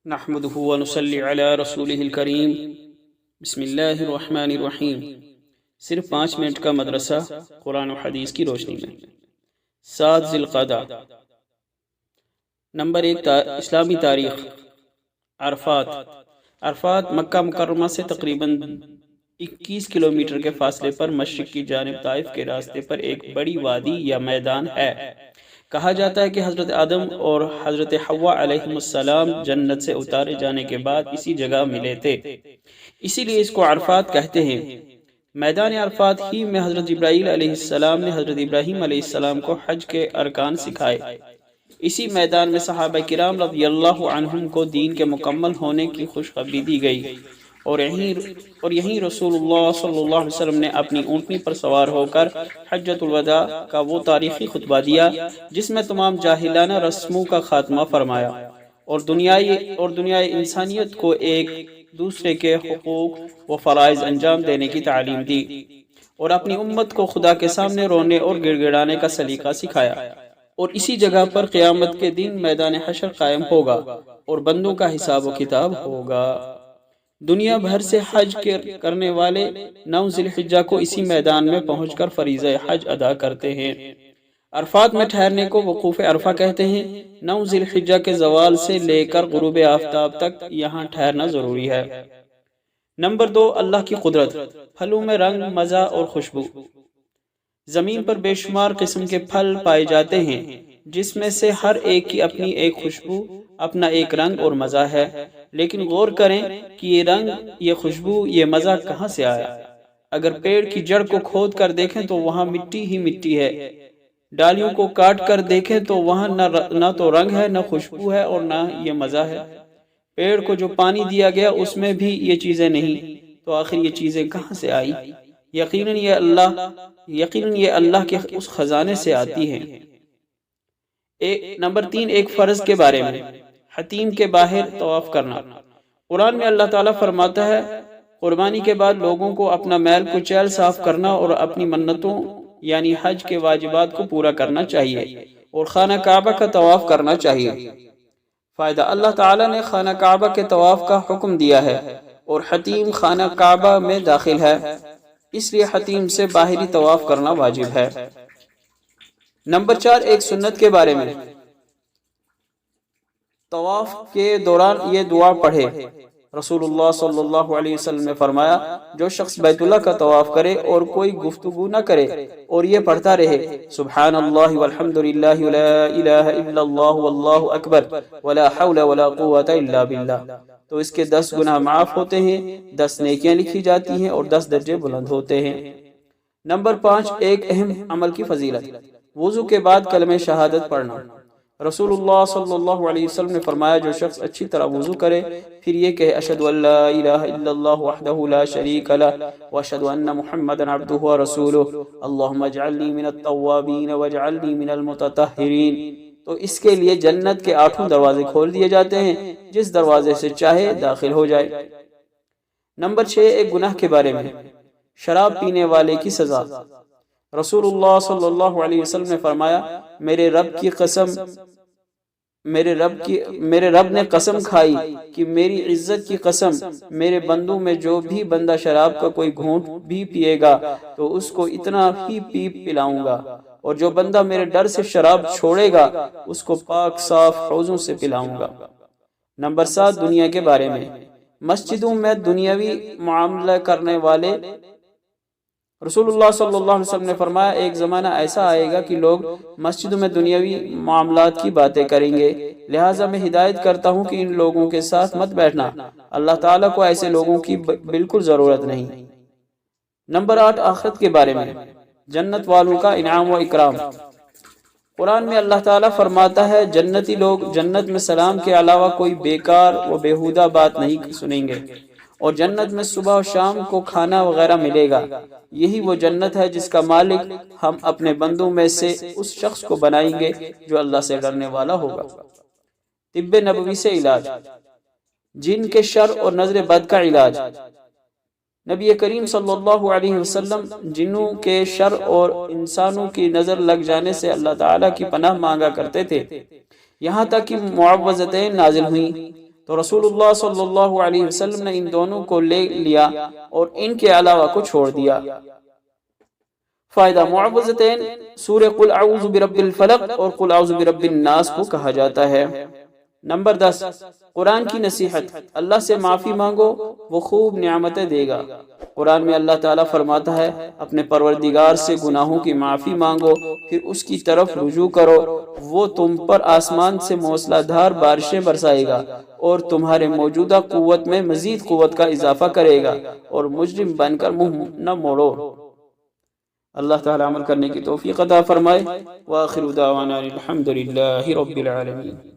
نحمده ونصلي على رسوله الکریم بسم اللہ الرحمن الرحیم۔ صرف 5 منٹ کا مدرسہ قرآن و حدیث کی روشنی میں 7 ذی القعدہ۔ نمبر 1 اسلامی تاریخ۔ عرفات مکہ مکرمہ سے تقریباً 21 کلومیٹر کے فاصلے پر مشرق کی جانب طائف کے راستے پر ایک بڑی وادی یا میدان ہے۔ کہا جاتا ہے کہ حضرت آدم اور حضرت حوا علیہ السلام جنت سے اتارے جانے کے بعد اسی جگہ ملے تھے، اسی لیے اس کو عرفات کہتے ہیں۔ میدان عرفات ہی میں حضرت جبرائیل علیہ السلام نے حضرت ابراہیم علیہ السلام کو حج کے ارکان سکھائے۔ اسی میدان میں صحابہ کرام رضی اللہ عنہم کو دین کے مکمل ہونے کی خوشخبری دی گئی، اور یہیں رسول اللہ صلی اللہ علیہ وسلم نے اپنی اونٹنی پر سوار ہو کر حجۃ الوداع کا وہ تاریخی خطبہ دیا جس میں تمام جاہلانہ رسموں کا خاتمہ فرمایا اور دنیائے انسانیت کو ایک دوسرے کے حقوق و فرائض انجام دینے کی تعلیم دی، اور اپنی امت کو خدا کے سامنے رونے اور گڑ گڑانے کا سلیقہ سکھایا۔ اور اسی جگہ پر قیامت کے دن میدان حشر قائم ہوگا اور بندوں کا حساب و کتاب ہوگا۔ دنیا بھر سے حج کرنے والے 9 ذی الحجہ کو اسی میدان میں پہنچ کر فریضہ حج ادا کرتے ہیں۔ عرفات میں ٹھہرنے کو وقوف عرفہ کہتے ہیں۔ 9 ذی الحجہ کے زوال سے لے کر غروب آفتاب تک یہاں ٹھہرنا ضروری ہے۔ نمبر 2 اللہ کی قدرت۔ پھلوں میں رنگ، مزہ اور خوشبو۔ زمین پر بے شمار قسم کے پھل پائے جاتے ہیں جس میں سے ہر ایک کی اپنی ایک خوشبو، اپنا ایک رنگ اور مزہ ہے، لیکن غور کریں کہ یہ رنگ، یہ خوشبو، یہ مزہ کہاں سے آیا؟ اگر پیڑ کی جڑ کو کھود کر دیکھیں تو وہاں مٹی ہی مٹی ہے، ڈالیوں کو کاٹ کر دیکھیں تو وہاں نہ تو رنگ ہے، نہ خوشبو ہے اور نہ یہ مزہ ہے۔ پیڑ کو جو پانی دیا گیا اس میں بھی یہ چیزیں نہیں، تو آخر یہ چیزیں کہاں سے آئی؟ یقیناً یہ اللہ کے اس خزانے سے آتی ہیں۔ نمبر 3 ایک فرض کے بارے میں۔ حتیم کے باہر طواف کرنا۔ قرآن میں اللہ تعالیٰ فرماتا ہے، قربانی کے بعد لوگوں کو اپنا میل کچیل صاف کرنا اور اپنی منتوں یعنی حج کے واجبات کو پورا کرنا چاہیے اور خانہ کعبہ کا طواف کرنا چاہیے۔ فائدہ: اللہ تعالیٰ نے خانہ کعبہ کے طواف کا حکم دیا ہے اور حتیم خانہ کعبہ میں داخل ہے، اس لیے حتیم سے باہری طواف کرنا واجب ہے۔ نمبر 4 ایک سنت کے بارے میں۔ طواف کے دوران یہ دعا پڑھے۔ رسول اللہ صلی اللہ علیہ وسلم نے فرمایا، جو شخص بیت اللہ کا طواف کرے اور کوئی گفتگو نہ کرے اور یہ پڑھتا رہے، سبحان اللہ والحمد للہ ولا الہ الا اللہ واللہ اکبر ولا حول ولا قوة الا باللہ، تو اس کے 10 گناہ معاف ہوتے ہیں، 10 نیکیاں لکھی جاتی ہیں اور 10 درجے بلند ہوتے ہیں۔ نمبر 5 ایک اہم عمل کی فضیلت۔ وضو کے بعد کلمہ شہادت پڑھنا۔ رسول اللہ صلی اللہ علیہ وسلم نے فرمایا، جو شخص اچھی طرح وضو کرے پھر یہ کہے، اشہد ان لا الہ الا اللہ وحدہ لا شریک لہ واشہد ان محمدا عبدہ ورسولہ اللہم اجعلنی من التوابین واجعلنی من المتطہرین، تو اس کے لیے جنت کے 8 دروازے کھول دیے جاتے ہیں، جس دروازے سے چاہے داخل ہو جائے۔ نمبر 6 ایک گناہ کے بارے میں۔ شراب پینے والے کی سزا۔ رسول اللہ صلی اللہ علیہ وسلم نے فرمایا، میرے رب نے قسم کھائی کہ میری عزت کی قسم، میرے بندوں میں جو بھی بندہ شراب کا کوئی گھونٹ بھی پیے گا تو اس کو اتنا ہی پلاؤں گا، اور جو بندہ میرے ڈر سے شراب چھوڑے گا اس کو پاک صاف حوضوں سے پلاؤں گا۔ نمبر 7 دنیا کے بارے میں۔ مسجدوں میں دنیاوی معاملہ کرنے والے۔ رسول اللہ صلی اللہ علیہ وسلم نے فرمایا، ایک زمانہ ایسا آئے گا کہ لوگ مسجدوں میں دنیاوی معاملات کی باتیں کریں گے، لہٰذا میں ہدایت کرتا ہوں کہ ان لوگوں کے ساتھ مت بیٹھنا، اللہ تعالیٰ کو ایسے لوگوں کی بالکل ضرورت نہیں۔ نمبر 8 آخرت کے بارے میں۔ جنت والوں کا انعام و اکرام۔ قرآن میں اللہ تعالیٰ فرماتا ہے، جنتی لوگ جنت میں سلام کے علاوہ کوئی بیکار و بیہودہ بات نہیں سنیں گے، اور جنت میں صبح و شام کو کھانا وغیرہ ملے گا۔ یہی وہ جنت ہے جس کا مالک ہم اپنے بندوں میں سے اس شخص کو بنائیں گے جو اللہ سے ڈرنے والا ہوگا۔ طب نبوی سے علاج۔ جن کے شر اور نظر بد کا علاج۔ نبی کریم صلی اللہ علیہ وسلم جنوں کے شر اور انسانوں کی نظر لگ جانے سے اللہ تعالیٰ کی پناہ مانگا کرتے تھے، یہاں تک کہ معوذتین نازل ہوئیں تو رسول اللہ صلی اللہ علیہ وسلم نے ان دونوں کو لے لیا اور ان کے علاوہ کو چھوڑ دیا۔ فائدہ معوذتین سورہ قل اعوذ برب الفلق اور قل اعوذ برب الناس کو کہا جاتا ہے۔ نمبر 10، قرآن کی نصیحت۔ اللہ سے معافی مانگو، وہ خوب نعمتیں دے گا۔ قرآن میں اللہ تعالیٰ فرماتا ہے اپنے پروردگار سے گناہوں کی معافی مانگو، پھر اس کی طرف رجوع کرو، وہ تم پر آسمان سے موسلا دھار بارشیں برسائے گا اور تمہارے موجودہ قوت میں مزید قوت کا اضافہ کرے گا، اور مجرم بن کر منہ نہ موڑو۔ اللہ تعالیٰ عمل کرنے کی توفیق عطا فرمائے۔ وآخر دعوانا الحمد للہ رب العالمین۔